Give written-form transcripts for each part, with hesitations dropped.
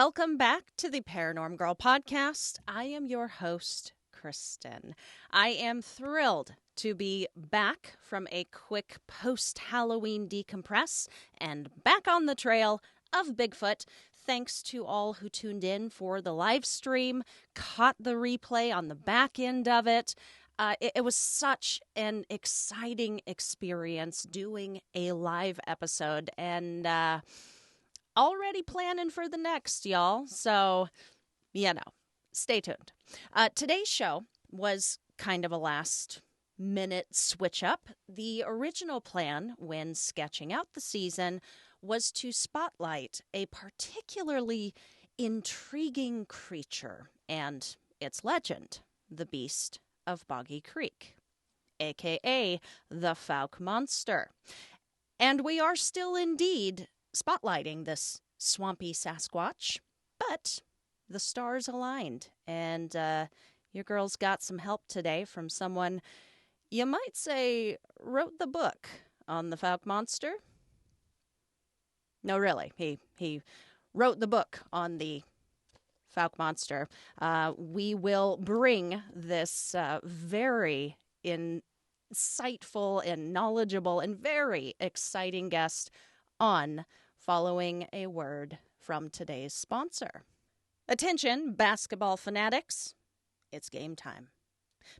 Welcome back to the Paranorm Girl podcast. I am your host, Kristen. I am thrilled to be back from a quick post-Halloween decompress and back on the trail of Bigfoot. Thanks to all who tuned in for the live stream, caught the replay on the back end of it. It was such an exciting experience doing a live episode, and already planning for the next, y'all. So, stay tuned. Today's show was kind of a last-minute switch-up. The original plan when sketching out the season was to spotlight a particularly intriguing creature and its legend, the beast of Boggy Creek, a.k.a. the Fouke Monster. And we are still indeed spotlighting this swampy Sasquatch, but the stars aligned, and your girls got some help today from someone you might say wrote the book on the Fouke Monster. No, really, he wrote the book on the Fouke Monster. We will bring this very insightful and knowledgeable and very exciting guest on following a word from today's sponsor. Attention, basketball fanatics. It's game time.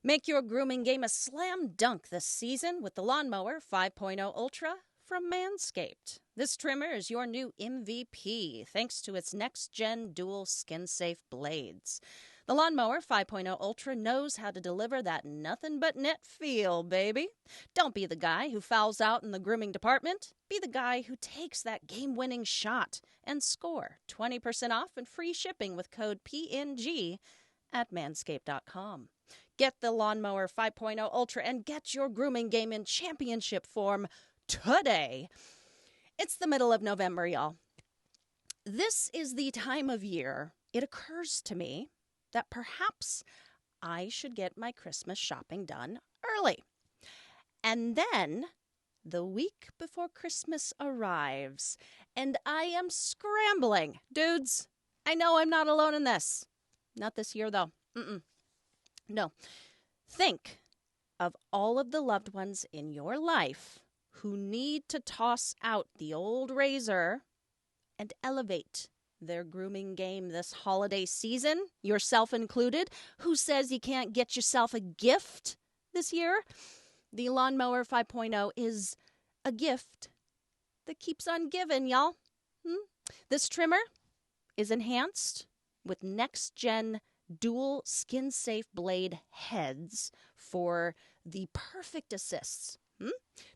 Make your grooming game a slam dunk this season with the Lawnmower 5.0 Ultra from Manscaped. This trimmer is your new MVP thanks to its next-gen dual skin-safe blades. The Lawnmower 5.0 Ultra knows how to deliver that nothing-but-net feel, baby. Don't be the guy who fouls out in the grooming department. Be the guy who takes that game-winning shot and score 20% off and free shipping with code PNG at manscaped.com. Get the Lawnmower 5.0 Ultra and get your grooming game in championship form today. It's the middle of November, y'all. This is the time of year it occurs to me that perhaps I should get my Christmas shopping done early. And then the week before Christmas arrives, and I am scrambling. Dudes, I know I'm not alone in this. Not this year, though. No. Think of all of the loved ones in your life who need to toss out the old razor and elevate their grooming game this holiday season, yourself included. Who says you can't get yourself a gift this year? The Lawnmower 5.0 is a gift that keeps on giving, y'all. This trimmer is enhanced with next-gen dual skin-safe blade heads for the perfect assists.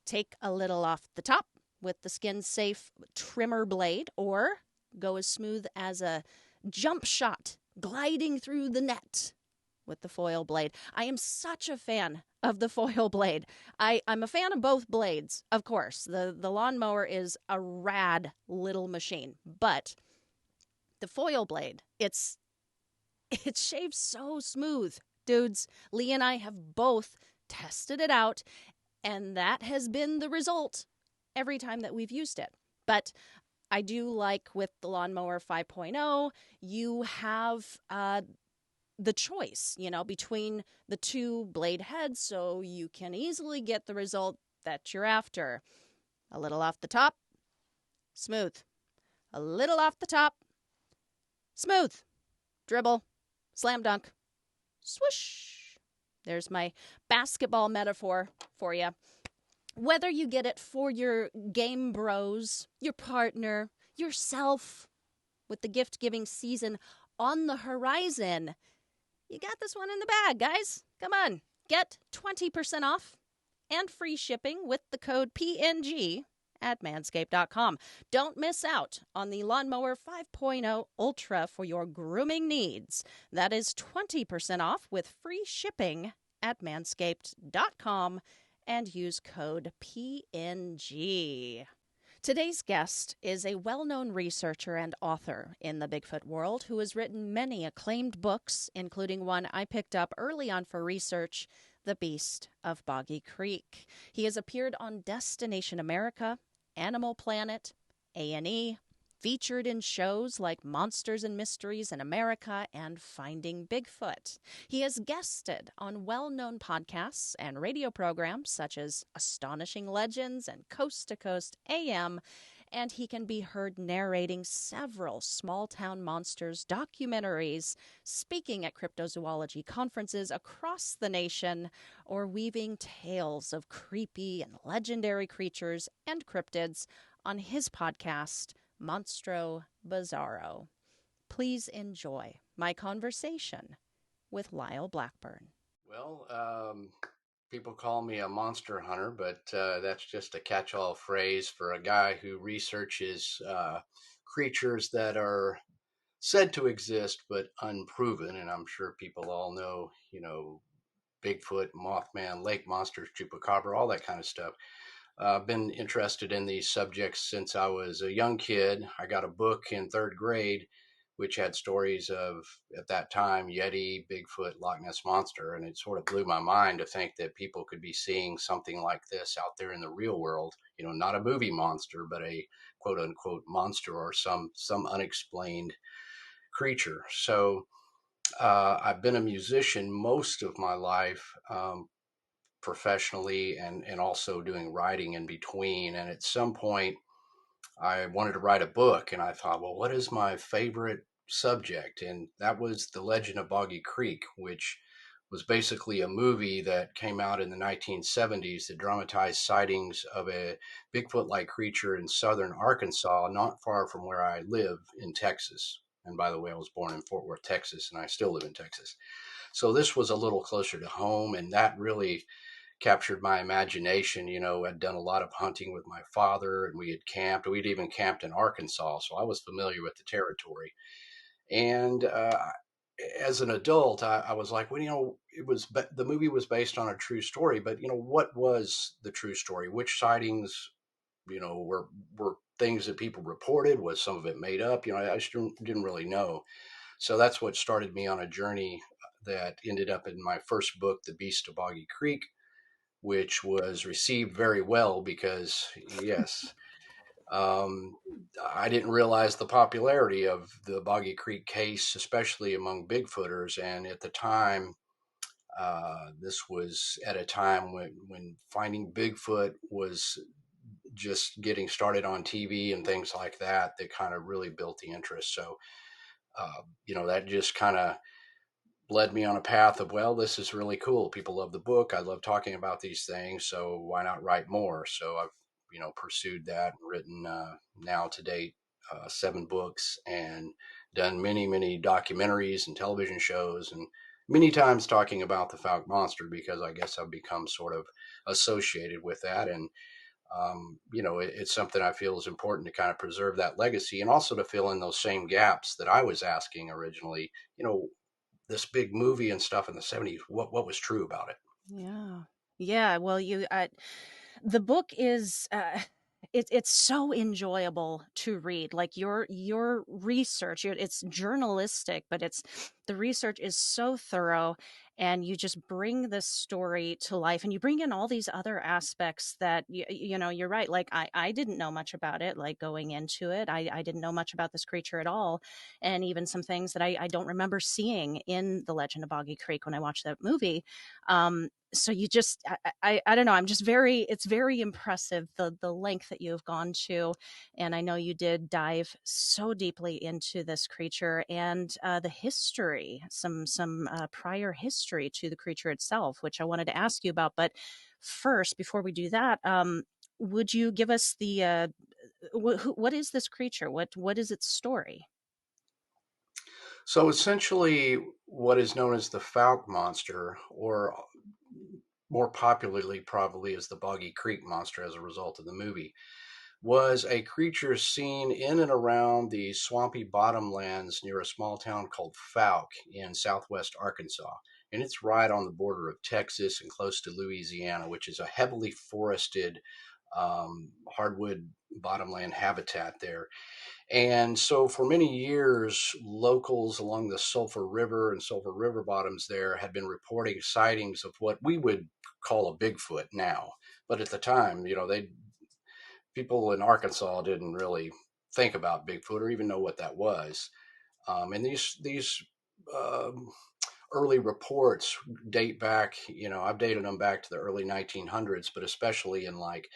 Take a little off the top with the skin-safe trimmer blade, or go as smooth as a jump shot gliding through the net with the foil blade. I am such a fan of the foil blade. I'm a fan of both blades, of course. The lawnmower is a rad little machine, but the foil blade, it shaves so smooth. Dudes, Lee and I have both tested it out, and that has been the result every time that we've used it. But I do like with the Lawnmower 5.0, you have the choice, between the two blade heads, so you can easily get the result that you're after. A little off the top, smooth. A little off the top, smooth. Dribble, slam dunk, swoosh. There's my basketball metaphor for you. Whether you get it for your game bros, your partner, yourself, with the gift-giving season on the horizon, you got this one in the bag, guys. Come on. Get 20% off and free shipping with the code PNG at manscaped.com. Don't miss out on the Lawnmower 5.0 Ultra for your grooming needs. That is 20% off with free shipping at manscaped.com and use code PNG. Today's guest is a well-known researcher and author in the Bigfoot world who has written many acclaimed books, including one I picked up early on for research, The Beast of Boggy Creek. He has appeared on Destination America, Animal Planet, A&E, featured in shows like Monsters and Mysteries in America and Finding Bigfoot. He has guested on well-known podcasts and radio programs such as Astonishing Legends and Coast to Coast AM, and he can be heard narrating several small-town monsters documentaries, speaking at cryptozoology conferences across the nation, or weaving tales of creepy and legendary creatures and cryptids on his podcast, Monstro Bizarro. Please enjoy my conversation with Lyle Blackburn. Well, people call me a monster hunter, but that's just a catch-all phrase for a guy who researches creatures that are said to exist but unproven. And I'm sure people all know, Bigfoot, Mothman, lake monsters, chupacabra, all that kind of stuff. I've been interested in these subjects since I was a young kid. I got a book in third grade which had stories of, at that time, Yeti, Bigfoot, Loch Ness Monster. And it sort of blew my mind to think that people could be seeing something like this out there in the real world, not a movie monster, but a quote unquote monster or some unexplained creature. So I've been a musician most of my life, professionally, and also doing writing in between. And at some point, I wanted to write a book, and I thought, well, what is my favorite subject? And that was The Legend of Boggy Creek, which was basically a movie that came out in the 1970s that dramatized sightings of a Bigfoot-like creature in southern Arkansas, not far from where I live in Texas. And by the way, I was born in Fort Worth, Texas, and I still live in Texas. So this was a little closer to home, and that really captured my imagination. I'd done a lot of hunting with my father, and we had camped. We'd even camped in Arkansas, so I was familiar with the territory. And as an adult, I was like, well, the movie was based on a true story, but what was the true story? Which sightings, were things that people reported? Was some of it made up? I just didn't really know. So that's what started me on a journey that ended up in my first book, The Beast of Boggy Creek, which was received very well because, yes, I didn't realize the popularity of the Boggy Creek case, especially among Bigfooters. And at the time, this was at a time when Finding Bigfoot was just getting started on TV and things like that, that kind of really built the interest. So, that just kind of led me on a path of, well, this is really cool. People love the book. I love talking about these things. So why not write more? So I've, pursued that, written now to date 7 books, and done many, many documentaries and television shows, and many times talking about the Fouke Monster, because I guess I've become sort of associated with that. And, it's something I feel is important to kind of preserve that legacy, and also to fill in those same gaps that I was asking originally. This big movie and stuff in the 70s, what was true about it? Yeah, well, the book is it's so enjoyable to read. Like your research, it's journalistic, but the research is so thorough, and you just bring this story to life, and you bring in all these other aspects that you're right. Like I didn't know much about it. Like going into it, I didn't know much about this creature at all, and even some things that I don't remember seeing in The Legend of Boggy Creek when I watched that movie. So you just, I don't know, it's very impressive, the length that you've gone to. And I know you did dive so deeply into this creature and the history, some prior history to the creature itself, which I wanted to ask you about. But first, before we do that, would you give us what is this creature? What is its story? So essentially, what is known as the Fouke Monster, or more popularly probably as the Boggy Creek Monster as a result of the movie, was a creature seen in and around the swampy bottomlands near a small town called Fouke in southwest Arkansas. And it's right on the border of Texas and close to Louisiana, which is a heavily forested hardwood bottomland habitat there. And so for many years, locals along the Sulphur River and Sulphur River bottoms there had been reporting sightings of what we would call a Bigfoot now. But at the time, people in Arkansas didn't really think about Bigfoot or even know what that was. And these um, early reports date back, I've dated them back to the early 1900s, but especially in like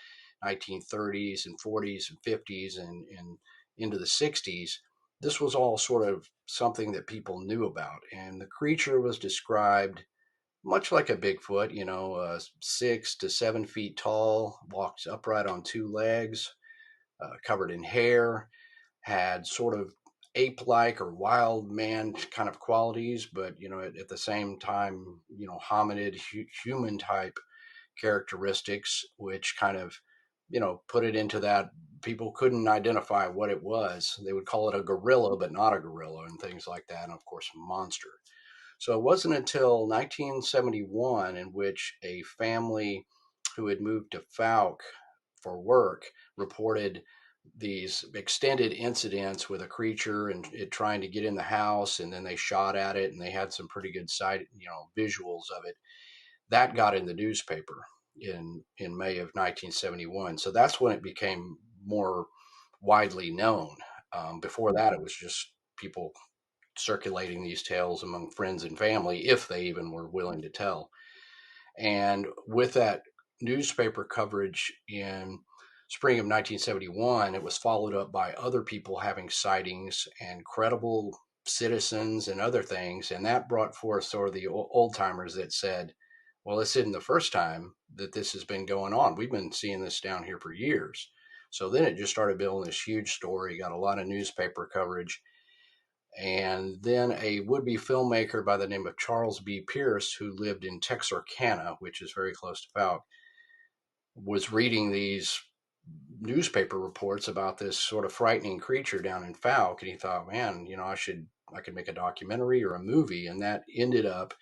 1930s and 40s and 50s and into the 60s. This was all sort of something that people knew about. And the creature was described much like a Bigfoot, 6 to 7 feet tall, walks upright on two legs, covered in hair, had sort of ape-like or wild man kind of qualities, but at the same time, hominid human type characteristics, which kind of put it into that people couldn't identify what it was. They would call it a gorilla, but not a gorilla, and things like that, and of course, monster. So it wasn't until 1971 in which a family who had moved to Fouke for work reported these extended incidents with a creature and it trying to get in the house, and then they shot at it and they had some pretty good visuals of it. That got in the newspaper in May of 1971. So that's when it became more widely known. Before that, it was just people circulating these tales among friends and family, if they even were willing to tell. And with that newspaper coverage in spring of 1971, it was followed up by other people having sightings and credible citizens and other things. And that brought forth sort of the old timers that said, well, this isn't the first time that this has been going on. We've been seeing this down here for years. So then it just started building this huge story, got a lot of newspaper coverage. And then a would-be filmmaker by the name of Charles B. Pierce, who lived in Texarkana, which is very close to Fouke, was reading these newspaper reports about this sort of frightening creature down in Fouke, and he thought, man, I could make a documentary or a movie, and that ended up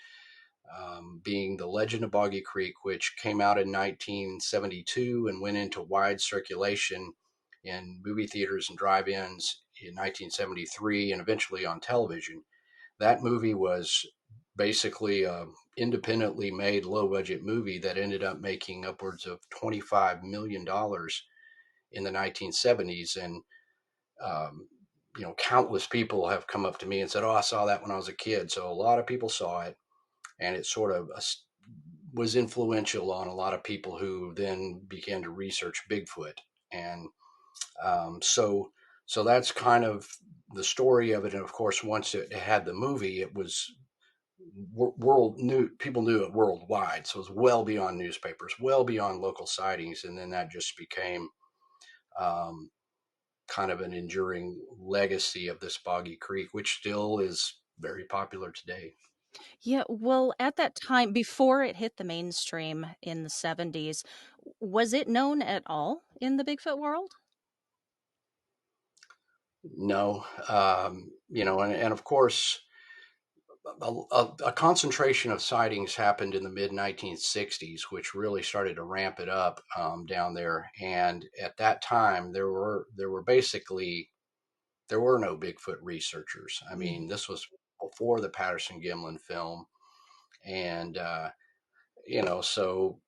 being The Legend of Boggy Creek, which came out in 1972 and went into wide circulation in movie theaters and drive-ins in 1973 and eventually on television. That movie was basically a independently made low budget movie that ended up making upwards of $25 million in the 1970s. And countless people have come up to me and said, oh, I saw that when I was a kid. So a lot of people saw it, and it sort of was influential on a lot of people who then began to research Bigfoot. And so that's kind of the story of it. And of course, once it had the movie, it was world new. People knew it worldwide, so it was well beyond newspapers, well beyond local sightings, and then that just became um, kind of an enduring legacy of this Boggy Creek, which still is very popular today. Yeah, well, at that time, before it hit the mainstream in the 70s, was it known at all in the Bigfoot world? No, and of course, a concentration of sightings happened in the mid 1960s, which really started to ramp it up down there. And at that time, there were no Bigfoot researchers. I Mm. mean, this was before the Patterson Gimlin film, and so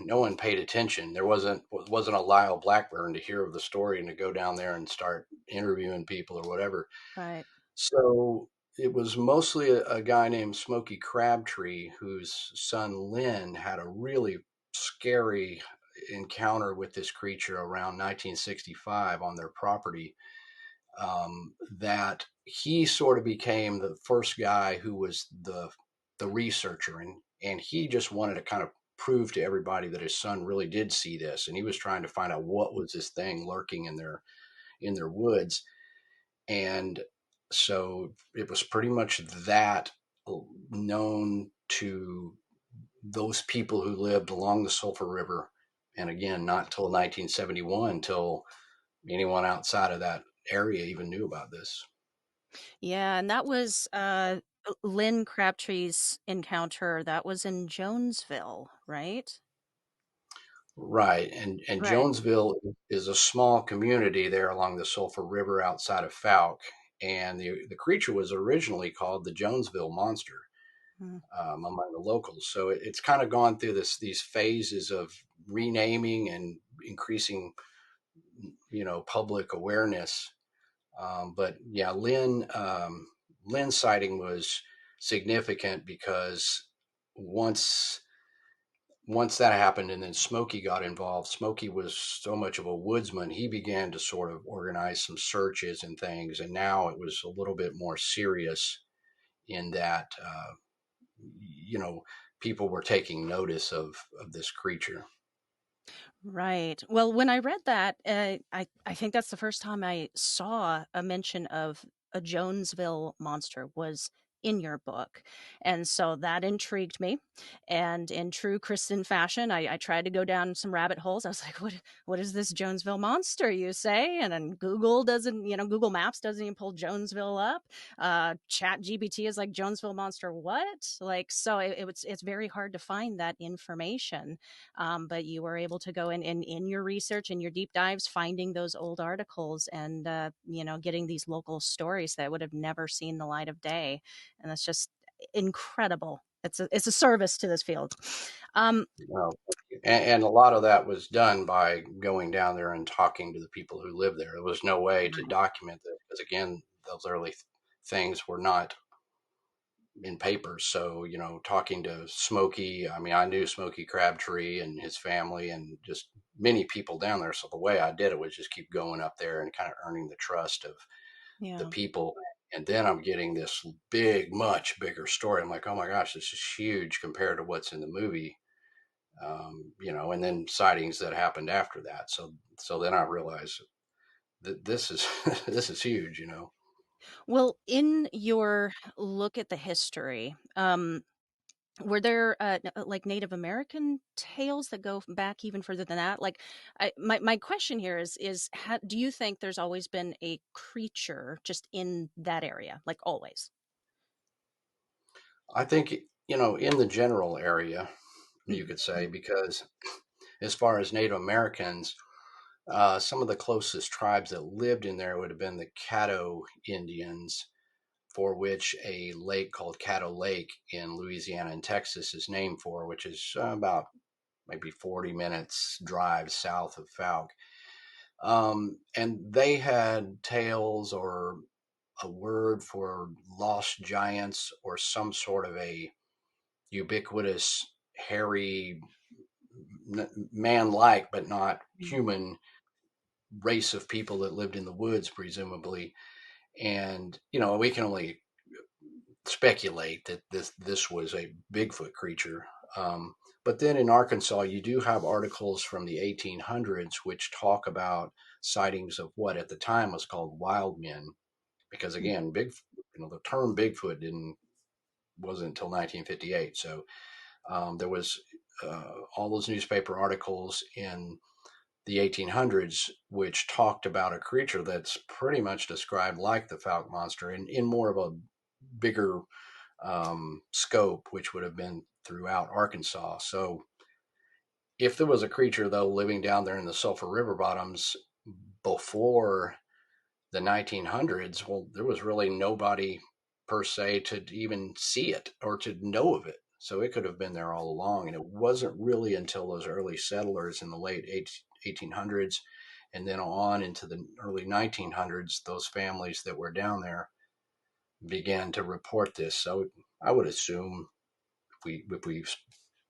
no one paid attention. There wasn't a Lyle Blackburn to hear of the story and to go down there and start interviewing people or whatever. Right. So it was mostly a guy named Smokey Crabtree whose son Lynn had a really scary encounter with this creature around 1965 on their property. That he sort of became the first guy who was the researcher, and he just wanted to kind of prove to everybody that his son really did see this, and he was trying to find out what was this thing lurking in their woods. And so it was pretty much that known to those people who lived along the Sulphur River. And again, not till 1971 until anyone outside of that area even knew about this. Yeah, and that was Lynn Crabtree's encounter. That was in Jonesville, right? Right. And Right. Jonesville is a small community there along the Sulphur River outside of Fouke. And the creature was originally called the Jonesville Monster Mm. among the locals. So it's kind of gone through these phases of renaming and increasing public awareness. But yeah, Lynn's sighting was significant because once once that happened and then Smokey got involved, Smokey was so much of a woodsman, he began to sort of organize some searches and things. And now it was a little bit more serious in that, you know, people were taking notice of this creature. Right. Well, when I read that, I think that's the first time I saw a mention of a Jonesville monster was in your book. And so that intrigued me. And in true Kristen fashion, I tried to go down some rabbit holes. I was like, what is this Jonesville monster you say? And then Google doesn't, Google Maps doesn't even pull Jonesville up. Chat GBT is like Jonesville monster, what? Like, so it's very hard to find that information. But you were able to go in your research and your deep dives, finding those old articles and, getting these local stories that would have never seen the light of day. And that's just incredible. It's a service to this field. Um, Well, and a lot of that was done by going down there and talking to the people who lived there. There was no way to document that because, again, those early things were not in papers. So, talking to Smokey, I mean, I knew Smokey Crabtree and his family and just many people down there. So the way I did it was just keep going up there and kind of earning the trust of the yeah. people. And then I'm getting this big, much bigger story. I'm like, oh my gosh, this is huge compared to what's in the movie. And then sightings that happened after that. So then I realized that this is this is huge. Well, in your look at the history, were there like Native American tales that go back even further than that? Like, my question here is do you think there's always been a creature just in that area, like always? I think in the general area, you Mhm. could say, because as far as Native Americans, some of the closest tribes that lived in there would have been the Caddo Indians, for which a lake called Caddo Lake in Louisiana and Texas is named for, which is about maybe 40 minutes drive south of Fouke. And they had tales or a word for lost giants or some sort of a ubiquitous, hairy, man like, but not human race of people that lived in the woods, presumably. And, we can only speculate that this was a Bigfoot creature. But then in Arkansas, you do have articles from the 1800s which talk about sightings of what at the time was called wild men, because again, the term Bigfoot didn't wasn't until 1958. So there was all those newspaper articles in the 1800s which talked about a creature that's pretty much described like the Fouke monster in more of a bigger scope, which would have been throughout Arkansas. So if there was a creature, though, living down there in the Sulphur River bottoms before the 1900s, well, there was really nobody per se to even see it or to know of it. So it could have been there all along. And it wasn't really until those early settlers in the late 1800s and then on into the early 1900s, those families that were down there began to report this. So I would assume if we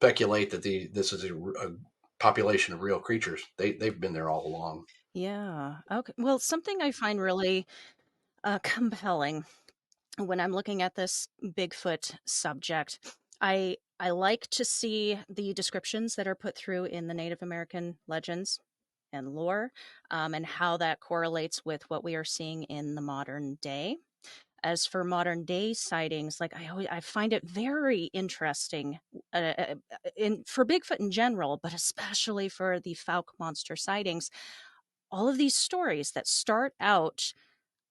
speculate that this is a population of real creatures, they've been there all along. Yeah. Okay. Well, something I find really compelling when I'm looking at this Bigfoot subject, I like to see the descriptions that are put through in the Native American legends and lore, and how that correlates with what we are seeing in the modern day. As for modern day sightings, like I find it very interesting, in for Bigfoot in general, but especially for the Fouke monster sightings. All of these stories that start out,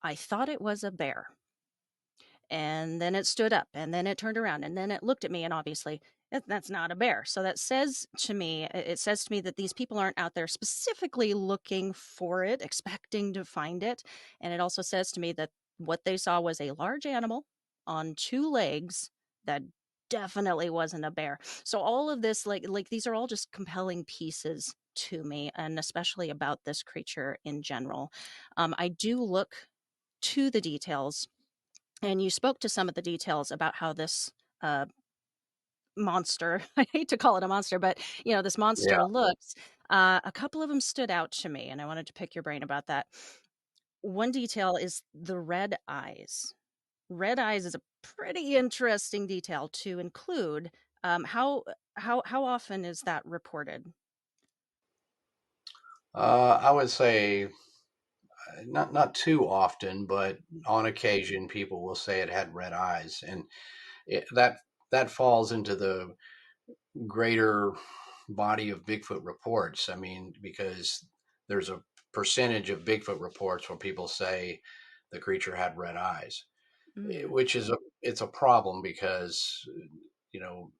I thought it was a bear, and then it stood up, and then it turned around, and then it looked at me, and obviously that's not a bear. So that says to me, it says to me that these people aren't out there specifically looking for it, expecting to find it. And it also says to me that what they saw was a large animal on two legs that definitely wasn't a bear. So all of this, like these are all just compelling pieces to me, and especially about this creature in general. I do look to the details, and you spoke to some of the details about how this uh, monster, I hate to call it a monster, but this Yeah. monster looks. A couple of them stood out to me, and I wanted to pick your brain about that. One detail is the red eyes. Red eyes is a pretty interesting detail to include. How often is that reported? I would say not too often, but on occasion people will say it had red eyes, and that falls into the greater body of Bigfoot reports. I mean, because there's a percentage of Bigfoot reports where people say the creature had red eyes, Mm. which is it's a problem because you know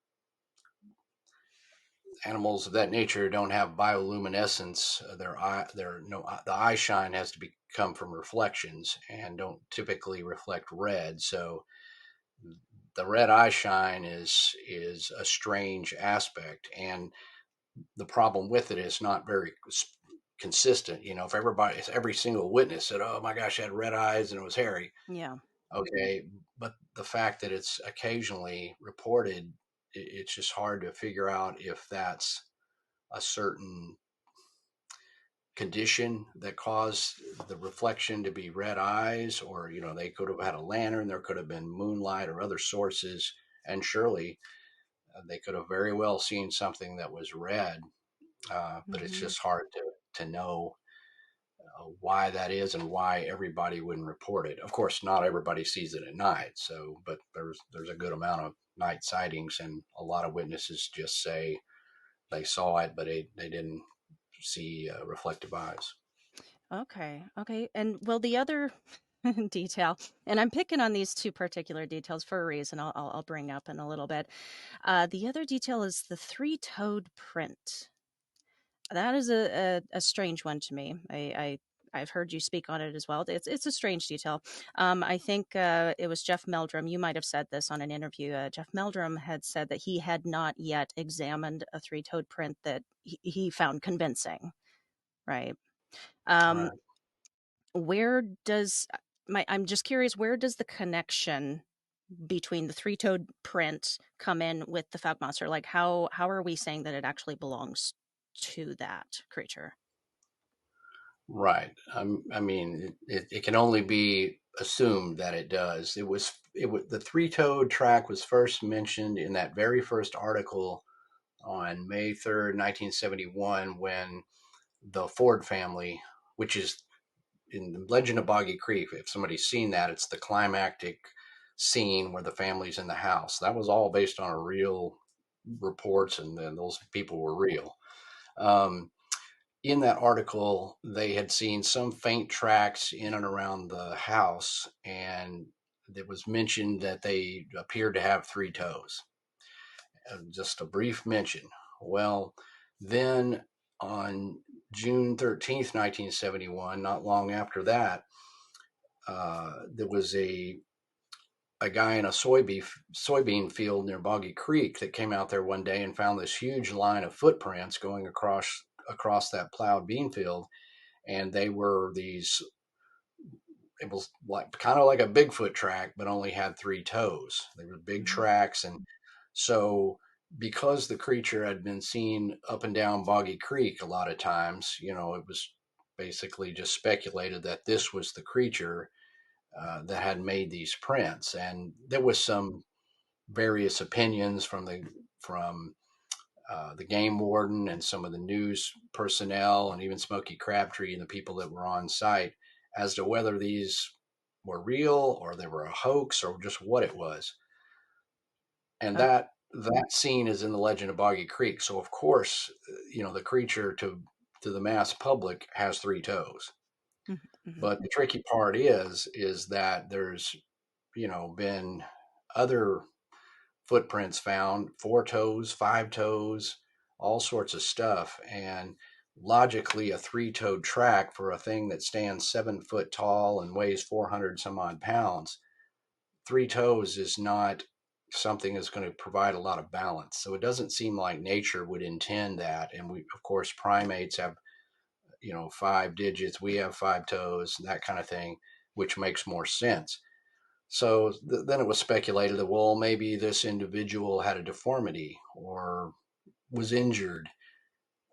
animals of that nature don't have bioluminescence. Their no the eye shine has to come from reflections and don't typically reflect red. So the red eye shine is a strange aspect, and the problem with it is not very consistent. If every single witness said, "Oh my gosh, I had red eyes and it was hairy," Yeah. okay, but the fact that it's occasionally reported, it's just hard to figure out if that's a certain condition that caused the reflection to be red eyes, or they could have had a lantern, there could have been moonlight or other sources, and surely they could have very well seen something that was red. But it's Hmm. just hard to know why that is and why everybody wouldn't report it. Of course, not everybody sees it at night, so but there's a good amount of night sightings, and a lot of witnesses just say they saw it, but they didn't see reflective eyes. Okay. Okay. And well, the other detail, and I'm picking on these two particular details for a reason. I'll bring up in a little bit. The other detail is the three-toed print. That is a strange one to me. I've heard you speak on it as well. It's a strange detail. I think it was Jeff Meldrum. You might have said this on an interview. Jeff Meldrum had said that he had not yet examined a three-toed print that he found convincing. Right. Um, Right. where does I'm just curious, where does the connection between the three-toed print come in with the Fouke monster? Like how are we saying that it actually belongs to that creature? Right. I mean, it can only be assumed that it does. It was the three-toed track was first mentioned in that very first article on May 3rd, 1971, when the Ford family, which is in the Legend of Boggy Creek, if somebody's seen that, it's the climactic scene where the family's in the house. That was all based on a real reports, and then those people were real. Um, in that article, they had seen some faint tracks in and around the house, and it was mentioned that they appeared to have three toes. Just a brief mention. Well, then on June 13th, 1971, not long after that, there was a guy in a soybean field near Boggy Creek that came out there one day and found this huge line of footprints going across that plowed bean field, and they were these. It was like kind of like a Bigfoot track, but only had three toes. They were big Mhm. tracks, and so because the creature had been seen up and down Boggy Creek a lot of times, it was basically just speculated that this was the creature that had made these prints. And there was some various opinions from the game warden and some of the news personnel and even Smokey Crabtree and the people that were on site as to whether these were real or they were a hoax or just what it was. And Okay. that scene is in the Legend of Boggy Creek. So of course, the creature to the mass public has three toes. Mhm, mhm. But the tricky part is that there's been other footprints found, four toes, five toes, all sorts of stuff. And logically, a three-toed track for a thing that stands 7 foot tall and weighs 400 some odd pounds, three toes is not something is going to provide a lot of balance. So it doesn't seem like nature would intend that. And we, of course, primates have, 5 digits. We have 5 toes, that kind of thing, which makes more sense. So then it was speculated that, well, maybe this individual had a deformity or was injured,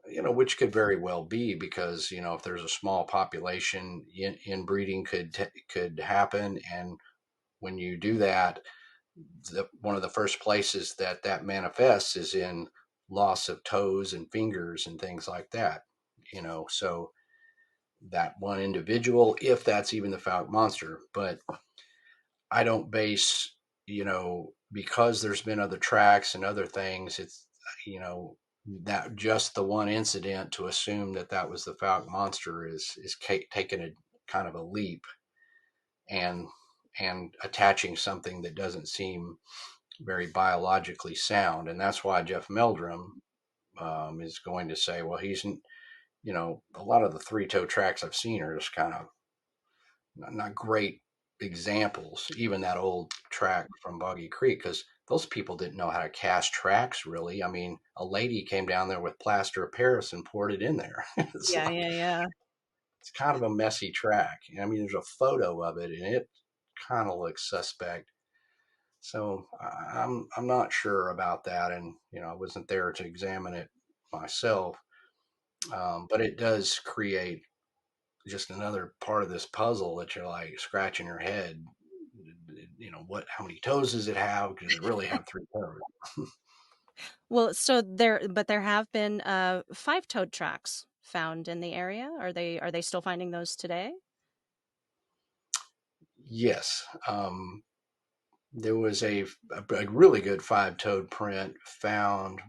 which could very well be because, if there's a small population, inbreeding could happen. And when you do that, one of the first places that manifests is in loss of toes and fingers and things like that. So that one individual, if that's even the Fouke monster. But I don't base, because there's been other tracks and other things, it's, that just the one incident to assume that was the Fouke monster is taking a kind of a leap and attaching something that doesn't seem very biologically sound. And that's why Jeff Meldrum is going to say, well, a lot of the three-toe tracks I've seen are just kind of not great examples. Even that old track from Boggy Creek, because those people didn't know how to cast tracks really. I mean, a lady came down there with plaster of Paris and poured it in there. it's Yeah, like yeah, yeah. it's kind of a messy track. I mean, there's a photo of it, and it kind of looks suspect. So I'm not sure about that, and I wasn't there to examine it myself, but it does create just another part of this puzzle that you're like scratching your head. How many toes does it have? Does it really have 3 toes? Well, but there have been five-toed tracks found in the area. Are they still finding those today? Yes. There was a really good 5-toed print found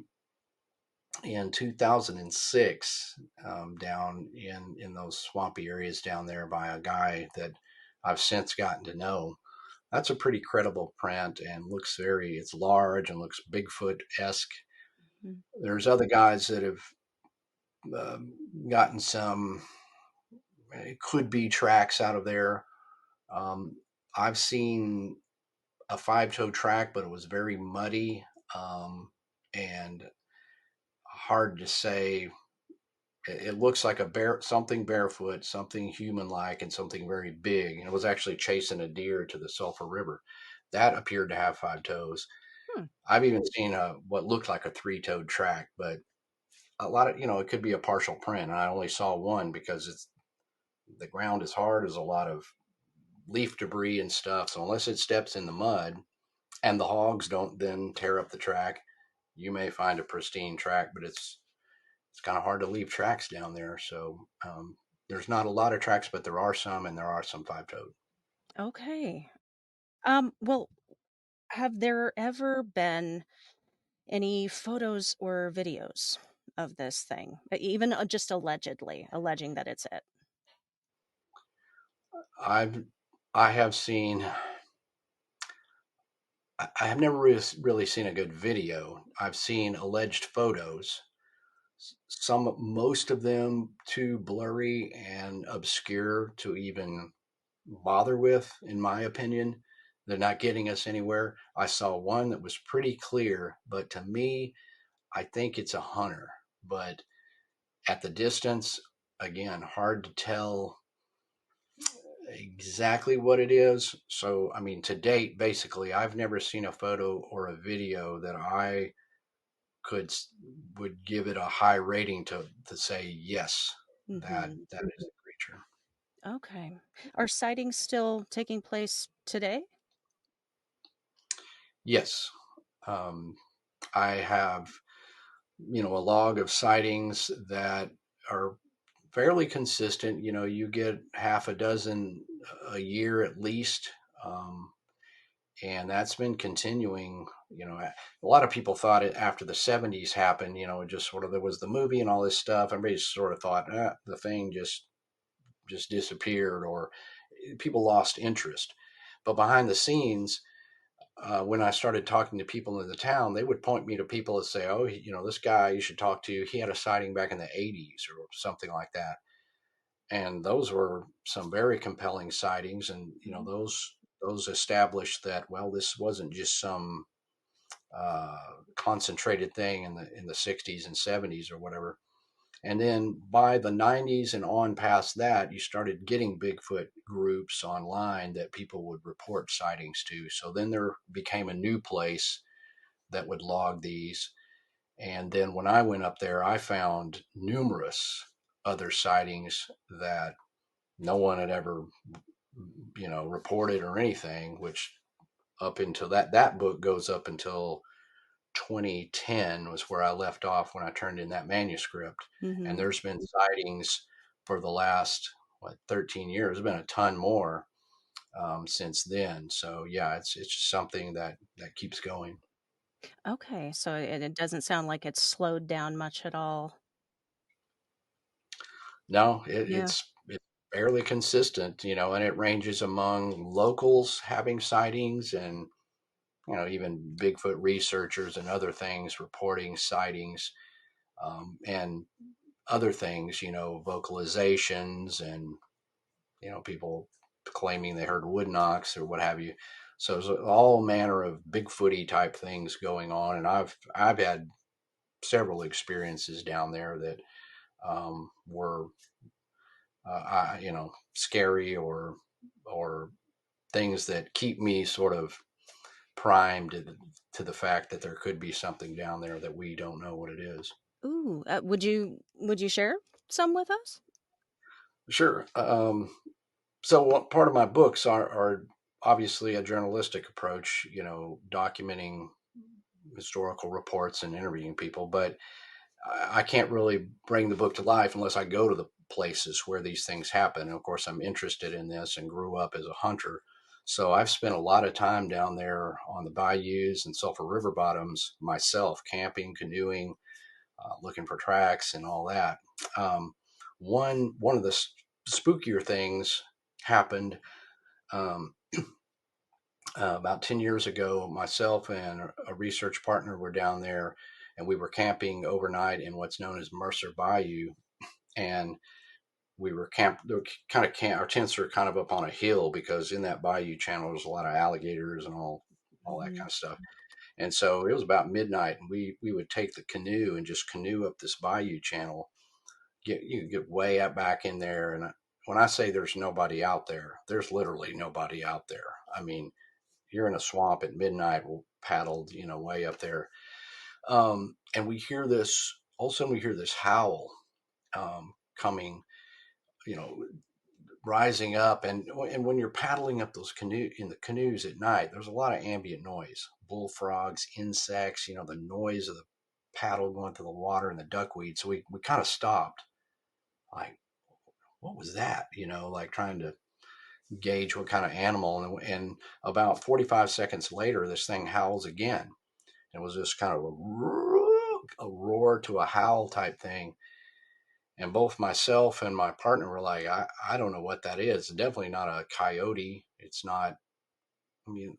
in 2006 down in those swampy areas down there by a guy that I've since gotten to know. That's a pretty credible print and it's large and looks Bigfoot esque. Mhm. There's other guys that have gotten some, it could be tracks out of there. Um, I've seen a 5-toe track, but it was very muddy and hard to say. It looks like something barefoot, something human-like, and something very big. And it was actually chasing a deer to the Sulphur River. That appeared to have 5 toes. Hmm. I've even seen what looked like a 3-toed track, but a lot of it could be a partial print. And I only saw one because the ground is hard. There's a lot of leaf debris and stuff. So unless it steps in the mud and the hogs don't then tear up the track, you may find a pristine track, but it's kind of hard to leave tracks down there. So there's not a lot of tracks, but there are some, and there are some 5-toed. Okay. Well, have there ever been any photos or videos of this thing, even just alleging that it's it? I've I have seen. I have never really seen a good video. I've seen alleged photos. Most of them too blurry and obscure to even bother with, in my opinion. They're not getting us anywhere. I saw one that was pretty clear, but to me, I think it's a hunter. But at the distance, again, hard to tell exactly what it is. So, I mean, to date, basically, I've never seen a photo or a video that I could would give it a high rating to say yes, that Hmm. that is a creature. Okay. Are sightings still taking place today? Yes, um, I have a log of sightings that are fairly consistent. You get half a dozen a year at least. Um, and that's been continuing. A lot of people thought it after the 70s happened, just sort of there was the movie and all this stuff. Everybody sort of thought the thing just disappeared, or people lost interest. But behind the scenes, when I started talking to people in the town, they would point me to people that say, "Oh, this guy you should talk to. He had a sighting back in the '80s or something like that." And those were some very compelling sightings, and Mhm. those established that, well, this wasn't just some. concentrated thing in the 60s and 70s or whatever. And then by the 90s and on past that, you started getting Bigfoot groups online that people would report sightings to. So then there became a new place that would log these. And then when I went up there, I found numerous other sightings that no one had ever, reported or anything, which up until that book goes up until 2010 was where I left off when I turned in that manuscript. And Mm-hmm. there's been sightings for the last 13 years. There's been a ton more since then. So yeah, it's just something that keeps going. Okay, so it doesn't sound like it's slowed down much at all. No, Yeah. it's fairly consistent, and it ranges among locals having sightings and even Bigfoot researchers and other things reporting sightings, and other things, vocalizations and people claiming they heard wood knocks or what have you. So there's all manner of Bigfooty type things going on, and I've had several experiences down there that were scary or things that keep me sort of primed to the fact that there could be something down there that we don't know what it is. Ooh, would you share some with us? Sure. So what part of my books are obviously a journalistic approach, documenting historical reports and interviewing people, but I can't really bring the book to life unless I go to the places where these things happen. And of course, I'm interested in this and grew up as a hunter. So I've spent a lot of time down there on the bayous and Sulphur River bottoms myself, camping, canoeing, looking for tracks and all that. Um, one of the spookier things happened um, about 10 years ago. Myself and a research partner were down there, and we were camping overnight in what's known as Mercer Bayou. And we were our tents are kind of up on a hill because in that bayou channel there's a lot of alligators and all that Hmm. kind of stuff. And so it was about midnight, and we would take the canoe and just canoe up this bayou channel. You get way up back in there, and when I say there's nobody out there, there's literally nobody out there. I mean, you're in a swamp at midnight. We'll paddled, way up there, and we hear this. All of a sudden, we hear this howl coming, you know, rising up, and when you're paddling up those canoes at night, there's a lot of ambient noise, bullfrogs, insects, the noise of the paddle going through the water and the duckweed. So we kind of stopped, like, what was that? Like trying to gauge what kind of animal. And about 45 seconds later, this thing howls again. It was just kind of a roar to a howl type thing. And both myself and my partner were like, I don't know what that is. It's definitely not a coyote. It's not, I mean,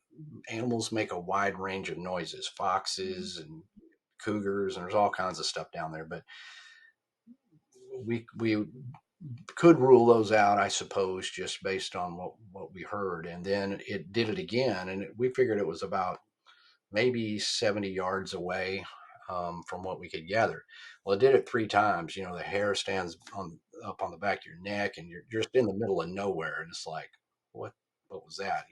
animals make a wide range of noises, foxes and cougars, and there's all kinds of stuff down there. But we could rule those out, I suppose, just based on what we heard. And then it did it again, and we figured it was about maybe 70 yards away, from what we could gather. Well, it did it three times. The hair stands up on the back of your neck, and you're just in the middle of nowhere, and it's like, what what was that?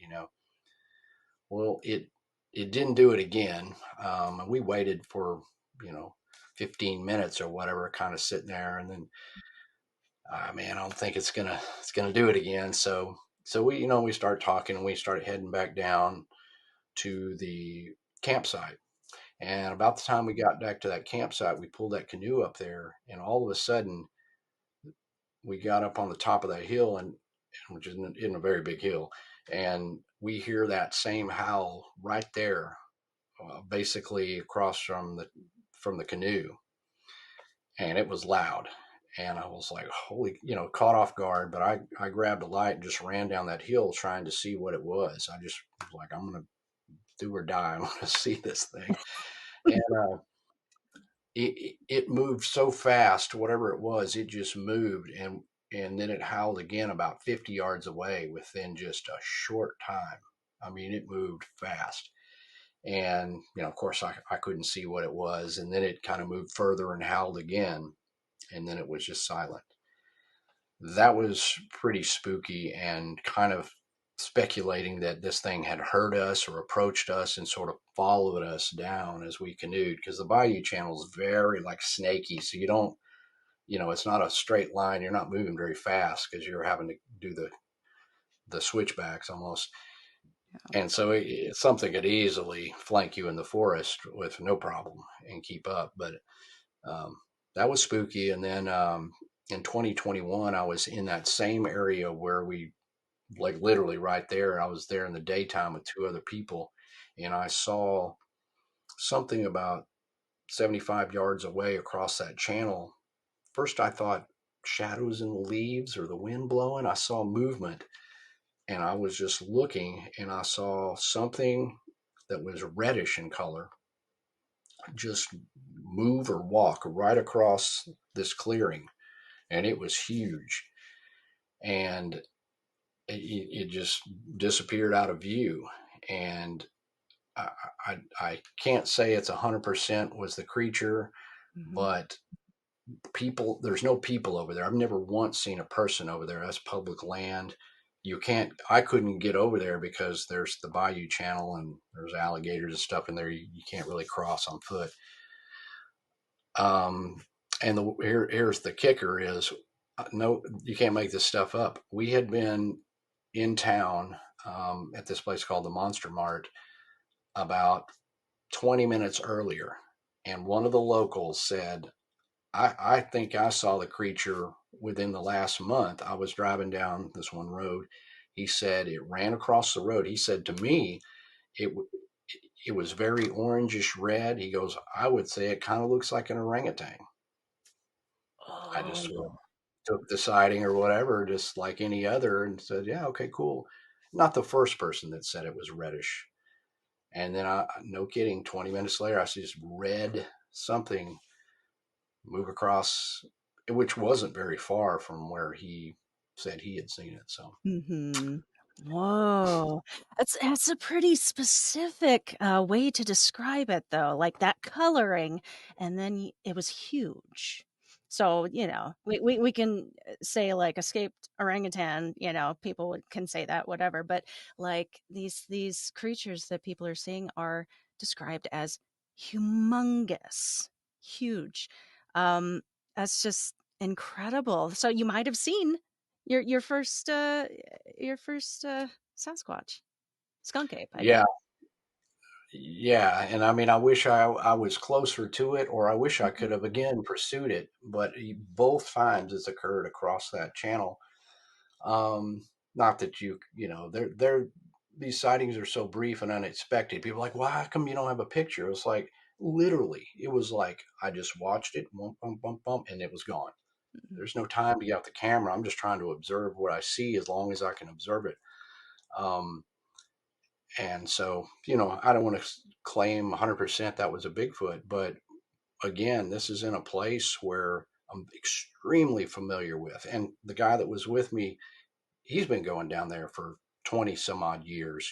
Well, it didn't do it again, and we waited for you know 15 minutes or whatever, kind of sitting there, and then man, I don't think it's gonna do it again. So we start talking, and we start heading back down to the campsite. And about the time we got back to that campsite, we pulled that canoe up there, and all of a sudden, we got up on the top of that hill, and which isn't a very big hill, and we hear that same howl right there, basically across from the canoe, and it was loud. And I was like, holy, caught off guard. But I grabbed a light and just ran down that hill trying to see what it was. I just was like, I'm gonna do or die. I want to see this thing. And it moved so fast, whatever it was, it just moved, and then it howled again about 50 yards away within just a short time. I mean, it moved fast. And, of course, I couldn't see what it was. And then it kind of moved further and howled again. And then it was just silent. That was pretty spooky and kind of speculating that this thing had heard us or approached us and sort of followed us down as we canoed, because the bayou channel is very like snaky. So you don't, it's not a straight line. You're not moving very fast because you're having to do the switchbacks almost. And so something could easily flank you in the forest with no problem and keep up. But um, that was spooky. And then in 2021, I was in that same area where we, like literally right there. I was there in the daytime with two other people, and I saw something about 75 yards away across that channel. First, I thought shadows in the leaves or the wind blowing. I saw movement, and I was just looking, and I saw something that was reddish in color just move or walk right across this clearing, and it was huge. And it just disappeared out of view. And I can't say it's 100% was the creature, Mm-hmm. but people, there's no people over there. I've never once seen a person over there. That's public land. I couldn't get over there because there's the bayou channel and there's alligators and stuff in there. You can't really cross on foot. Um, and here's the kicker is no, you can't make this stuff up. We had been in town at this place called the Monster Mart about 20 minutes earlier. And one of the locals said, I think I saw the creature within the last month. I was driving down this one road. He said it ran across the road. He said to me, it it was very orangish red. He goes, I would say it kind of looks like an orangutan. I just sort of Oh. took the sighting or whatever, just like any other, and said, yeah, okay, cool. Not the first person that said it was reddish. And then no kidding, 20 minutes later, I see this red something move across, which wasn't very far from where he said he had seen it. So, Mm-hmm. Whoa. That's a pretty specific way to describe it, though. Like that coloring, and then it was huge. So, we can say like escaped orangutan, people can say that, whatever. But like these creatures that people are seeing are described as humongous, huge. Um, that's just incredible. So you might have seen your first Sasquatch, skunk ape, I guess. yeah, yeah. And I mean, I wish I was closer to it, or I wish I Mhm. could have again pursued it. But both times it's occurred across that channel. Um, Not that these sightings are so brief and unexpected. People are like, well, how come you don't have a picture? It's like literally, it was like I just watched it, bump, bump, bump, bump, and it was gone. Mhm. There's no time to get out the camera. I'm just trying to observe what I see as long as I can observe it. Um, and so, I don't want to claim 100% that was a Bigfoot, but again, this is in a place where I'm extremely familiar with. And the guy that was with me, he's been going down there for 20 some odd years.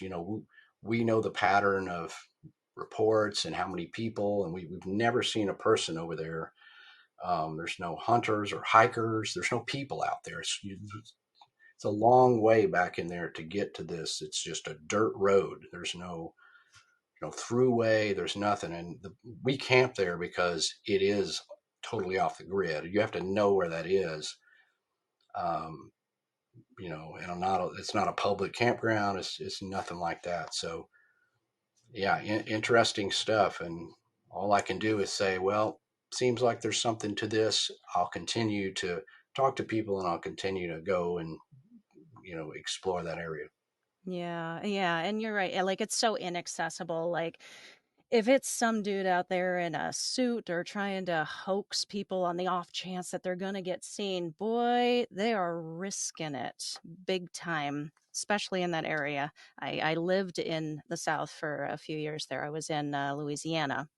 We know the pattern of reports and how many people, and we've never seen a person over there. There's no hunters or hikers. There's no people out there. It's a long way back in there to get to this. It's just a dirt road. There's no throughway. There's nothing. And we camp there because it is totally off the grid. You have to know where that is. Um, and it's not a public campground. It's nothing like that. So yeah, interesting stuff. And all I can do is say, well, seems like there's something to this. I'll continue to talk to people and I'll continue to go and, explore that area. Yeah, yeah, and you're right. Like it's so inaccessible. Like if it's some dude out there in a suit or trying to hoax people on the off chance that they're gonna get seen, boy, they are risking it big time, especially in that area. I lived in the South for a few years there. I was in Louisiana,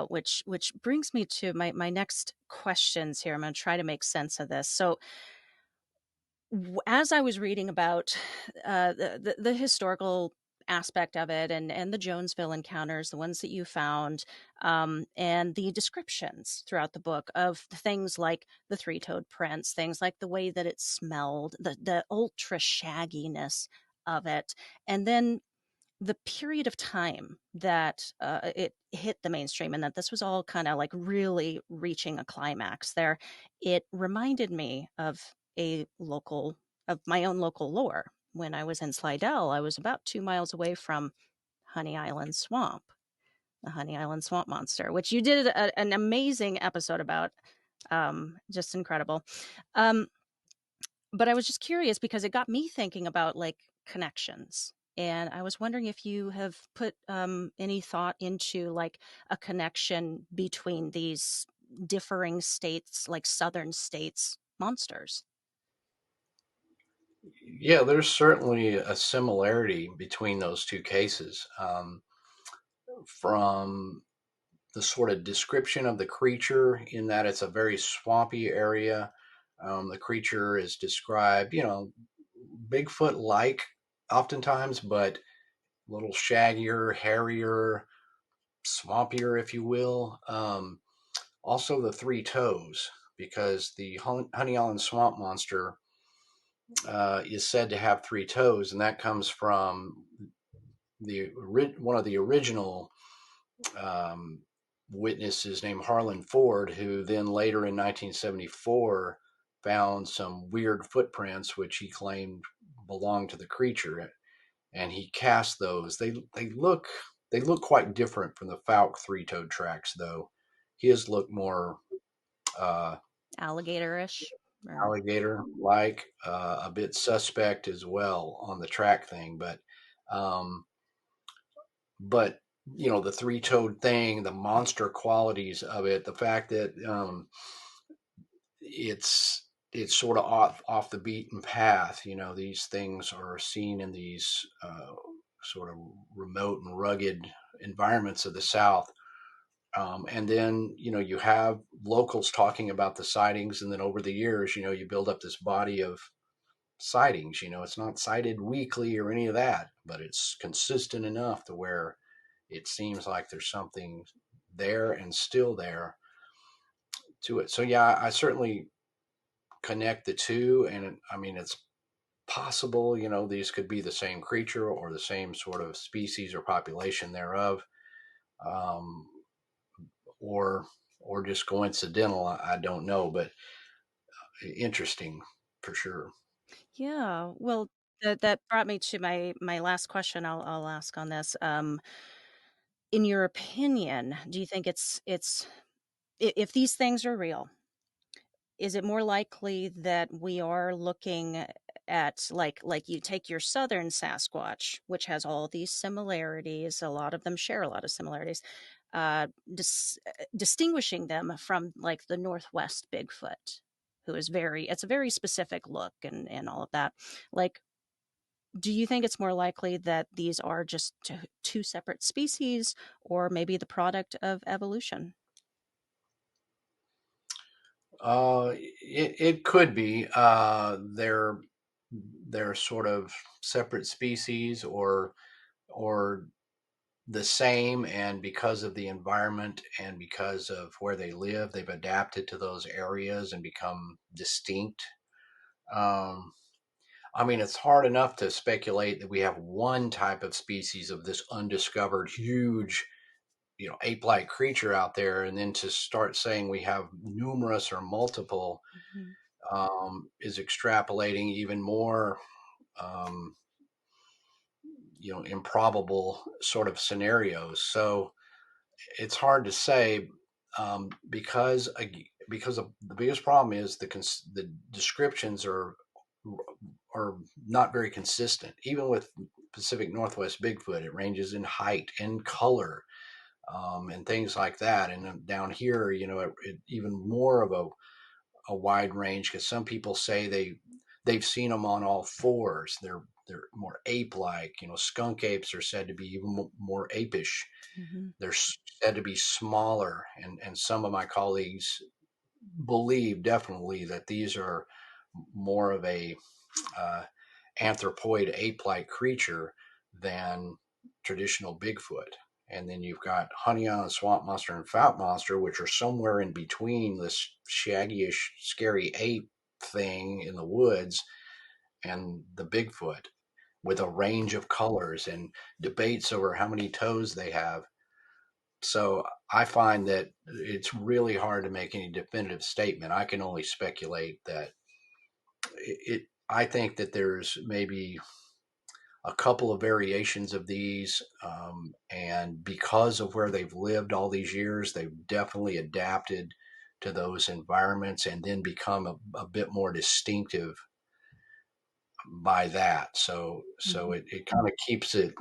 which brings me to my next questions here. I'm going to try to make sense of this. So, as I was reading about the historical aspect of it, and the Jonesville encounters, the ones that you found, and the descriptions throughout the book of things like the three-toed prints, things like the way that it smelled, the ultra shagginess of it, and then the period of time that it hit the mainstream and that this was all kind of like really reaching a climax there, it reminded me of my own local lore. When I was in Slidell, I was about 2 miles away from Honey Island Swamp, the Honey Island Swamp Monster, which you did an amazing episode about. Just incredible. Um, but I was just curious because it got me thinking about like connections. And I was wondering if you have put any thought into like a connection between these differing states, like southern states monsters. Yeah, there's certainly a similarity between those two cases. From the sort of description of the creature, in that it's a very swampy area. The creature is described, Bigfoot like oftentimes, but a little shaggier, hairier, swampier, if you will. Also, the three toes, because the Honey Island Swamp Monster is said to have three toes, and that comes from one of the original um, witnesses named Harlan Ford, who then later in 1974 found some weird footprints which he claimed belonged to the creature, and he cast those. They look quite different from the Fouke three-toed tracks, though. His look more uh, Alligator-ish, or alligator-like, a bit suspect as well on the track thing, um, but the three-toed thing, the monster qualities of it, the fact that it's sort of off the beaten path. These things are seen in these sort of remote and rugged environments of the South. And then you have locals talking about the sightings, and then over the years, you build up this body of sightings. It's not cited weekly or any of that, but it's consistent enough to where it seems like there's something there and still there to it. So yeah, I certainly connect the two, and I mean it's possible, these could be the same creature or the same sort of species or population thereof, um, or just coincidental. I don't know, but interesting for sure. yeah. Well, that brought me to my last question. I'll ask on this. In your opinion, do you think if these things are real, is it more likely that we are looking at like you take your southern Sasquatch, which has all these similarities, a lot of them share a lot of similarities, distinguishing them from like the Northwest Bigfoot, who is it's a very specific look and all of that. Like, do you think it's more likely that these are just two separate species, or maybe the product of evolution? It could be. They're sort of separate species, or the same, and because of the environment and because of where they live, they've adapted to those areas and become distinct. Um, I mean, it's hard enough to speculate that we have one type of species of this undiscovered, huge, ape-like creature out there, and then to start saying we have numerous or multiple Mhm. is extrapolating even more, um, improbable sort of scenarios. So it's hard to say, because of the biggest problem is the descriptions are not very consistent. Even with Pacific Northwest Bigfoot, it ranges in height and color, and things like that. And down here, even more of a wide range, because some people say they've seen them on all fours. They're more ape-like. Skunk apes are said to be even more apish. Mhm. They're said to be smaller, and some of my colleagues believe definitely that these are more of a uh, anthropoid ape-like creature than traditional Bigfoot. And then you've got Honey on the Swamp Monster and Fouke Monster, which are somewhere in between this shaggyish, scary ape thing in the woods and the Bigfoot, with a range of colors and debates over how many toes they have. So I find that it's really hard to make any definitive statement. I can only speculate that I think that there's maybe a couple of variations of these, and because of where they've lived all these years, they've definitely adapted to those environments and then become a bit more distinctive by that. So Mhm. it kind of keeps it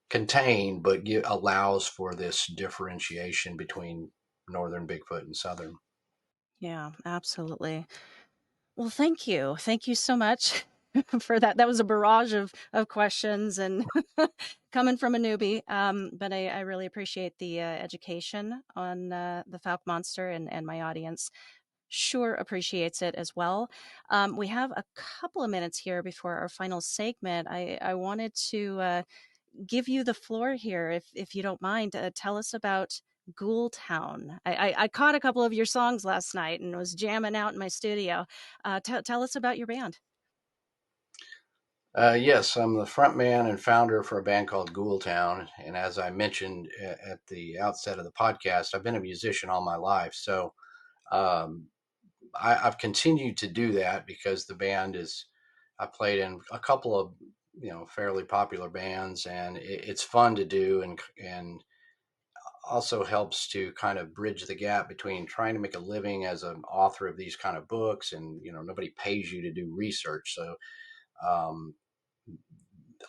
contained, but allows for this differentiation between northern Bigfoot and southern. Yeah, absolutely. Well, thank you. Thank you so much for that. That was a barrage of questions and coming from a newbie. But I really appreciate the education on the Fouke Monster, and my audience sure appreciates it as well. We have a couple of minutes here before our final segment. I wanted to give you the floor here, if you don't mind. Tell us about Ghoul Town. I caught a couple of your songs last night and was jamming out in my studio. Tell us about your band. Yes, I'm the front man and founder for a band called Ghoul Town. And as I mentioned at the outset of the podcast, I've been a musician all my life. So um, I've continued to do that because the band is, I played in a couple of, fairly popular bands, and it's fun to do, and also helps to kind of bridge the gap between trying to make a living as an author of these kind of books, and nobody pays you to do research. So um,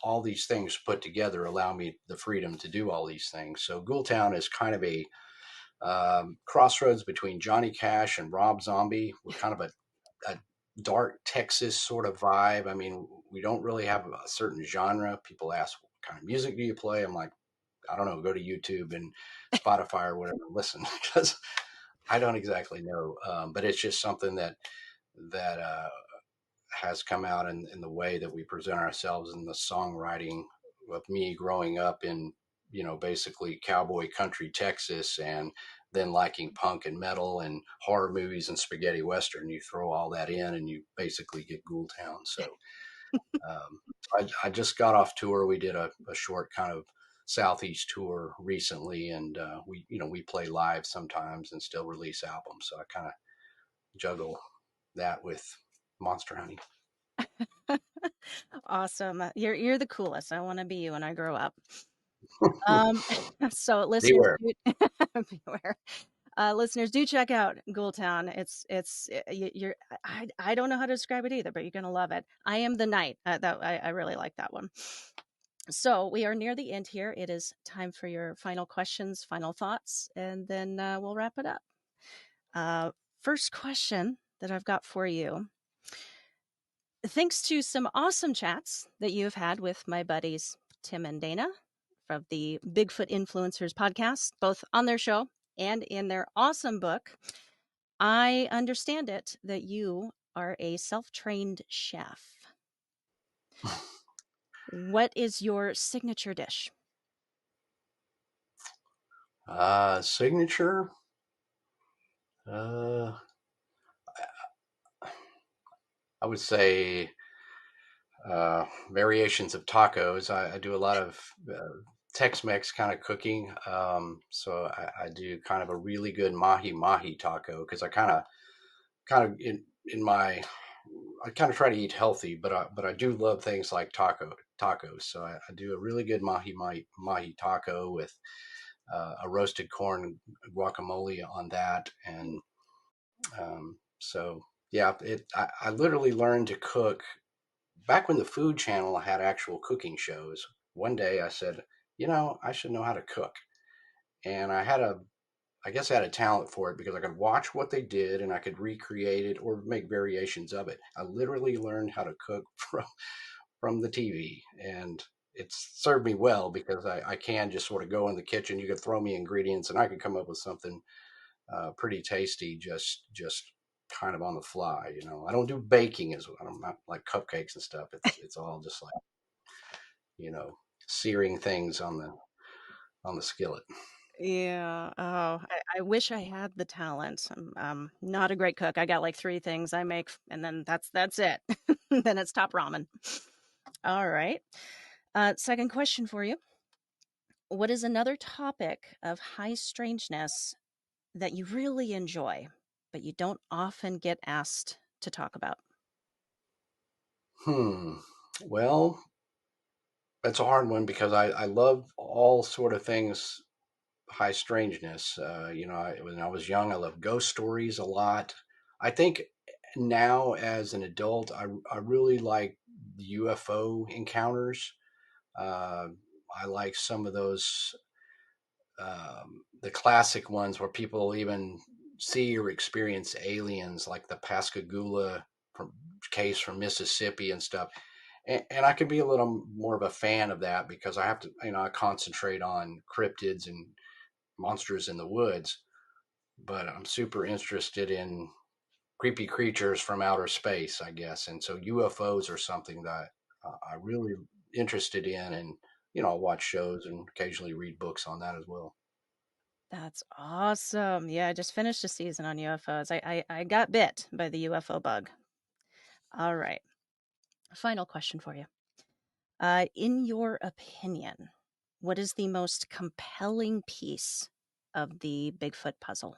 all these things put together allow me the freedom to do all these things. So Ghoultown is kind of a crossroads between Johnny Cash and Rob Zombie. We're kind of a dark Texas sort of vibe. I mean, we don't really have a certain genre. People ask, what kind of music do you play? I'm like, I don't know, go to YouTube and Spotify or whatever, listen, because I don't exactly know. But it's just something that has come out in the way that we present ourselves in the songwriting of me growing up in, basically cowboy country Texas, and then liking punk and metal and horror movies and spaghetti western. You throw all that in and you basically get Ghoul Town. So um, I just got off tour. We did a short kind of southeast tour recently, and we play live sometimes and still release albums. So I kind of juggle that with Monster Honey. Awesome. You're the coolest. I want to be you when I grow up. Um, so listeners, Beware. beware. Listeners, do check out Ghoul Town. You're I don't know how to describe it either, but you're gonna love it. I Am the Night. That I really like that one. So we are near the end here. It is time for your final questions, final thoughts, and then we'll wrap it up. Uh, First question that I've got for you. Thanks to some awesome chats that you have had with my buddies Tim and Dana from the Bigfoot Influencers podcast, both on their show and in their awesome book, I understand it that you are a self trained chef. What is your signature dish? Signature. Uh, I would say variations of tacos. I do a lot of Tex-Mex kind of cooking. So I do kind of a really good mahi mahi taco because I kind of in my I kind of try to eat healthy, but I do love things like tacos. So I do a really good mahi taco with a roasted corn guacamole on that, and so yeah, I literally learned to cook back when the Food Channel had actual cooking shows. One day I said, I should know how to cook, and I guess I had a talent for it because I could watch what they did and I could recreate it or make variations of it. I literally learned how to cook from the TV, and it's served me well because I can just sort of go in the kitchen. You could throw me ingredients and I could come up with something pretty tasty, just kind of on the fly. I don't do baking as well. I'm not like cupcakes and stuff. It's all just like, you know. searing things on the skillet. Yeah. Oh, I wish I had the talent. I'm not a great cook. I got like three things I make, and then that's it. Then it's top ramen. All right. Second question for you. What is another topic of high strangeness that you really enjoy, but you don't often get asked to talk about? Hmm. Well, that's a hard one because I love all sort of things high strangeness. When I was young, I loved ghost stories a lot. I think now as an adult, I really like UFO encounters. Uh, I like some of those, the classic ones where people even see or experience aliens, like the Pascagoula from, case from Mississippi and stuff. And I can be a little more of a fan of that because I have to, I concentrate on cryptids and monsters in the woods, but I'm super interested in creepy creatures from outer space, I guess. And so UFOs are something that I really interested in, and I'll watch shows and occasionally read books on that as well. That's awesome. Yeah, I just finished a season on UFOs. I got bit by the UFO bug. All right. Final question for you. In your opinion, what is the most compelling piece of the Bigfoot puzzle?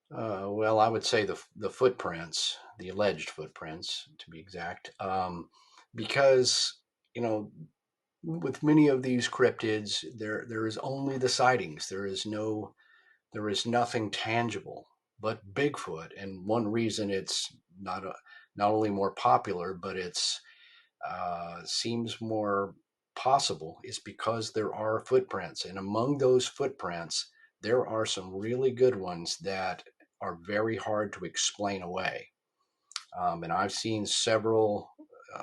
Well, I would say the footprints, the alleged footprints, to be exact, because you know with many of these cryptids, there is only the sightings. There is nothing tangible but Bigfoot, and one reason it's not only more popular, but it's seems more possible is because there are footprints, and among those footprints, there are some really good ones that are very hard to explain away. And I've seen several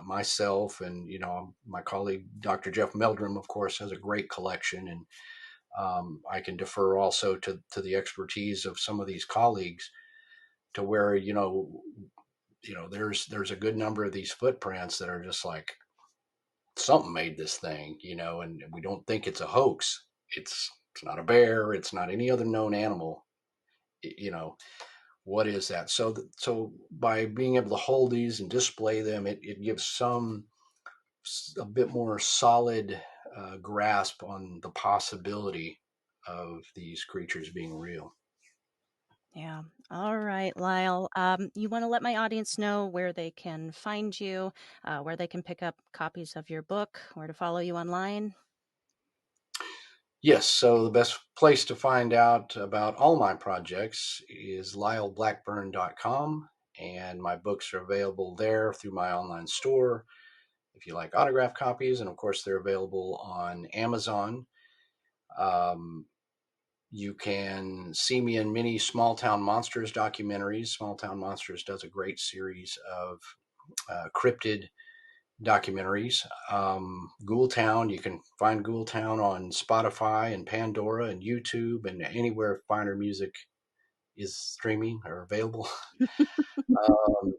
myself, and my colleague Dr. Jeff Meldrum, of course, has a great collection, and I can defer also to the expertise of some of these colleagues to where there's a good number of these footprints that are just like something made this thing, and we don't think it's a hoax. It's not a bear. It's not any other known animal. You know what is that? So by being able to hold these and display them, it gives a bit more solid grasp on the possibility of these creatures being real. Yeah. All right, Lyle. You want to let my audience know where they can find you, where they can pick up copies of your book, where to follow you online? Yes, so the best place to find out about all my projects is lyleblackburn.com, and my books are available there through my online store. If you like autograph copies, and of course, they're available on Amazon. Um, you can see me in many Small Town Monsters documentaries. Small Town Monsters does a great series of cryptid documentaries. Ghoul Town, you can find Ghoul Town on Spotify and Pandora and YouTube and anywhere finer music is streaming or available. um,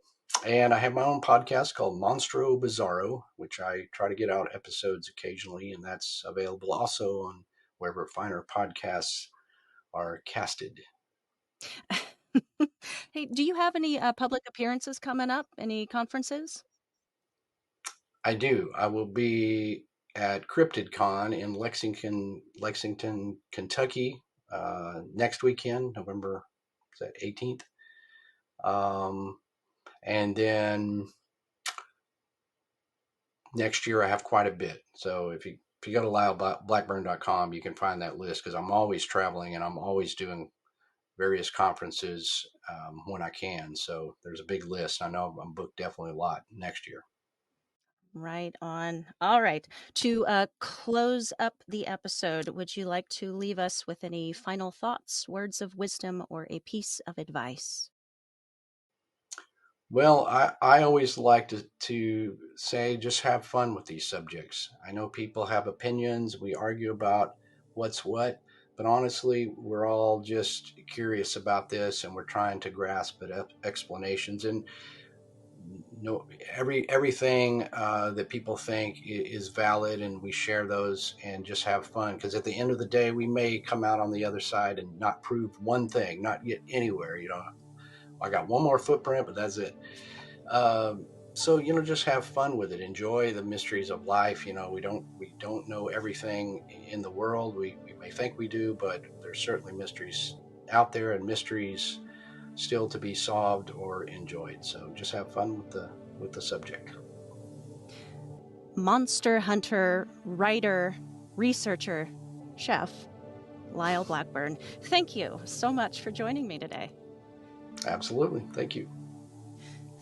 and I have my own podcast called Monstro Bizarro, which I try to get out episodes occasionally, and that's available also on wherever finer podcasts are casted. Hey, do you have any public appearances coming up? Any conferences? I do. I will be at CryptidCon in Lexington, Kentucky, next weekend, November, is that 18th? Um, and then next year I have quite a bit. So if you go to lyleblackburn.com, you can find that list because I'm always traveling and I'm always doing various conferences when I can. So there's a big list. I know I'm booked definitely a lot next year. Right on. All right. To close up the episode, would you like to leave us with any final thoughts, words of wisdom, or a piece of advice? Well, I always like to say just have fun with these subjects. I know people have opinions, we argue about what's what, but honestly, we're all just curious about this and we're trying to grasp at explanations. And no, everything that people think is valid, and we share those and just have fun. Because at the end of the day, we may come out on the other side and not prove one thing, not get anywhere. I got one more footprint, but that's it. So just have fun with it. Enjoy the mysteries of life. We don't know everything in the world. We may think we do, but there's certainly mysteries out there, and mysteries still to be solved or enjoyed. So just have fun with the subject. Monster hunter, writer, researcher, chef, Lyle Blackburn. Thank you so much for joining me today. Absolutely. Thank you.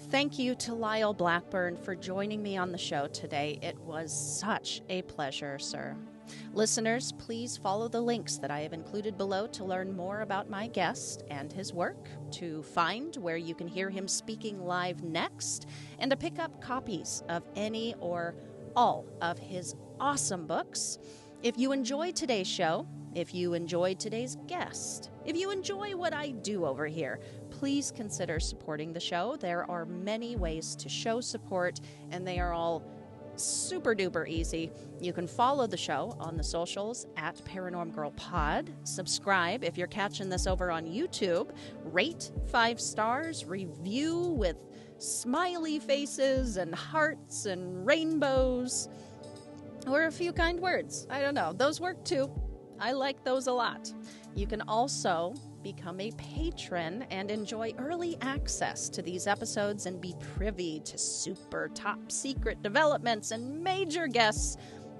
Thank you to Lyle Blackburn for joining me on the show today. It was such a pleasure, sir. Listeners, please follow the links that I have included below to learn more about my guest and his work, to find where you can hear him speaking live next, and to pick up copies of any or all of his awesome books. If you enjoyed today's show, if you enjoyed today's guest, if you enjoy what I do over here, please consider supporting the show. There are many ways to show support, and they are all super duper easy. You can follow the show on the socials at Paranorm Girl Pod. Subscribe if you're catching this over on YouTube. Rate 5 stars, review with smiley faces and hearts and rainbows, or a few kind words. I don't know. Those work too. I like those a lot. You can also become a patron and enjoy early access to these episodes and be privy to super top secret developments and major guests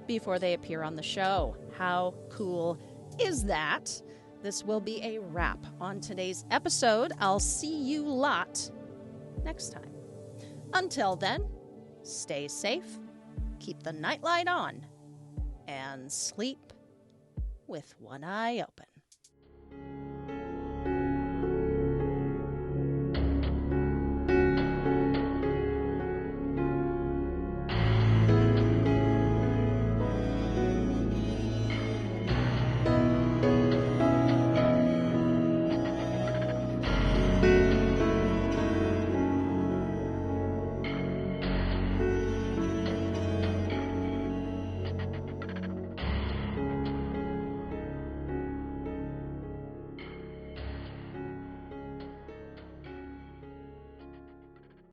before they appear on the show. How cool is that? This will be a wrap on today's episode. I'll see you lot next time. Until then, stay safe, keep the nightlight on, and sleep with one eye open.